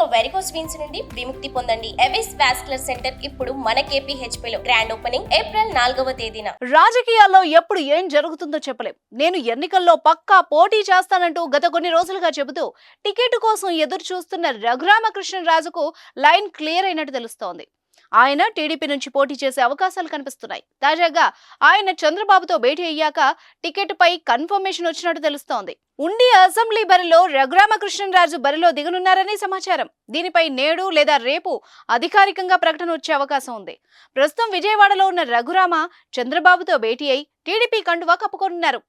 ఇక varicose veins నుండి విముక్తి పొందండి. ఎవిస్ వాస్కులర్ సెంటర్ ఇప్పుడు మన KPHP లో గ్రాండ్ ఓపెనింగ్ ఏప్రిల్ 4వ తేదీన. రాజకీయాల్లో ఎప్పుడు ఏం జరుగుతుందో చెప్పలేం. నేను ఎన్నికల్లో పక్కా పోటీ చేస్తానంటూ గత కొన్ని రోజులుగా చెబుతూ టికెట్ కోసం ఎదురు చూస్తున్న రఘురామకృష్ణరాజుకు లైన్ క్లియర్ అయినట్టు తెలుస్తోంది. ఆయన టీడీపీ నుంచి పోటీ చేసే అవకాశాలు కనిపిస్తున్నాయి. తాజాగా ఆయన చంద్రబాబుతో భేటీ అయ్యాక టికెట్ పై కన్ఫర్మేషన్ వచ్చినట్టు తెలుస్తోంది. ఉండి అసెంబ్లీ బరిలో రఘురామకృష్ణరాజు బరిలో దిగనున్నారని సమాచారం. దీనిపై నేడు లేదా రేపు అధికారికంగా ప్రకటన వచ్చే అవకాశం ఉంది. ప్రస్తుతం విజయవాడలో ఉన్న రఘురామ చంద్రబాబుతో భేటీ అయి టీడీపీ కండువా కప్పుకోనున్నారు.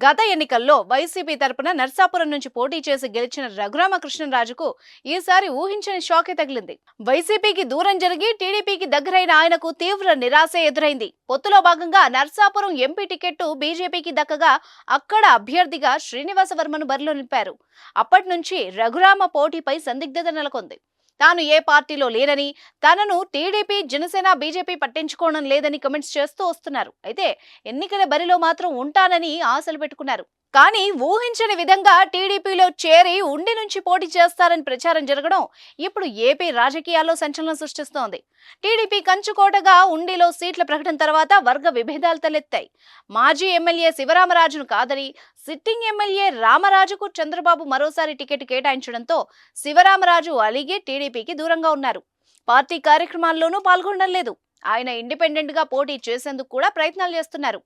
గత ఎన్నికల్లో వైసీపీ తరపున నర్సాపురం నుంచి పోటీ చేసి గెలిచిన రఘురామకృష్ణరాజుకు ఈసారి ఊహించని షాకే తగిలింది. వైసీపీకి దూరం జరిగి టీడీపీకి దగ్గరైన ఆయనకు తీవ్ర నిరాశ ఎదురైంది. పొత్తులో భాగంగా నర్సాపురం ఎంపీ టికెట్టు బీజేపీకి దక్కగా అక్కడ అభ్యర్థిగా శ్రీనివాసవర్మను బరిలో నింపారు. అప్పటి నుంచి రఘురామ పోటీపై సందిగ్ధత నెలకొంది. తాను ఏ పార్టీలో లేనని, తనను టీడీపీ, జనసేన, బీజేపీ పట్టించుకోవడం లేదని కమెంట్స్ చేస్తూ వస్తున్నారు. అయితే ఎన్నికల బరిలో మాత్రం ఉంటానని ఆశలు పెట్టుకున్నారు. కానీ ఊహించని విధంగా టీడీపీలో చేరి ఉండి నుంచి పోటీ చేస్తారని ప్రచారం జరగడం ఇప్పుడు ఏపీ రాజకీయాల్లో సంచలనం సృష్టిస్తోంది. టీడీపీ కంచుకోటగా ఉండిలో సీట్ల ప్రకటన తర్వాత వర్గ విభేదాలు తలెత్తాయి. మాజీ ఎమ్మెల్యే శివరామరాజును కాదని సిట్టింగ్ ఎమ్మెల్యే రామరాజుకు చంద్రబాబు మరోసారి టికెట్ కేటాయించడంతో శివరామరాజు అలిగి టీడీపీకి దూరంగా ఉన్నారు. పార్టీ కార్యక్రమాల్లోనూ పాల్గొనడం లేదు. ఆయన ఇండిపెండెంట్ గా పోటీ చేసేందుకు కూడా ప్రయత్నాలు చేస్తున్నారు.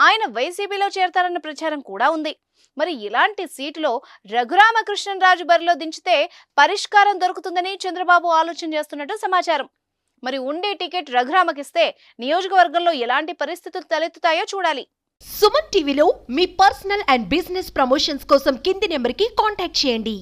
ఆయన వైసీపీలో చేరతారన్న ప్రచారం కూడా ఉంది. మరి ఇలాంటి సీటులో రఘురామకృష్ణరాజు బరిలో దించితే పరిష్కారం దొరుకుతుందని చంద్రబాబు ఆలోచన చేస్తున్నట్టు సమాచారం. మరి ఉండే టికెట్ రఘురామకిస్తే నియోజకవర్గంలో ఎలాంటి పరిస్థితులు తలెత్తుతాయో చూడాలి. సుమన్ టీవీలో మీ పర్సనల్ అండ్ బిజినెస్ ప్రమోషన్స్ కోసం కింది నెంబర్కి కాంటాక్ట్ చేయండి.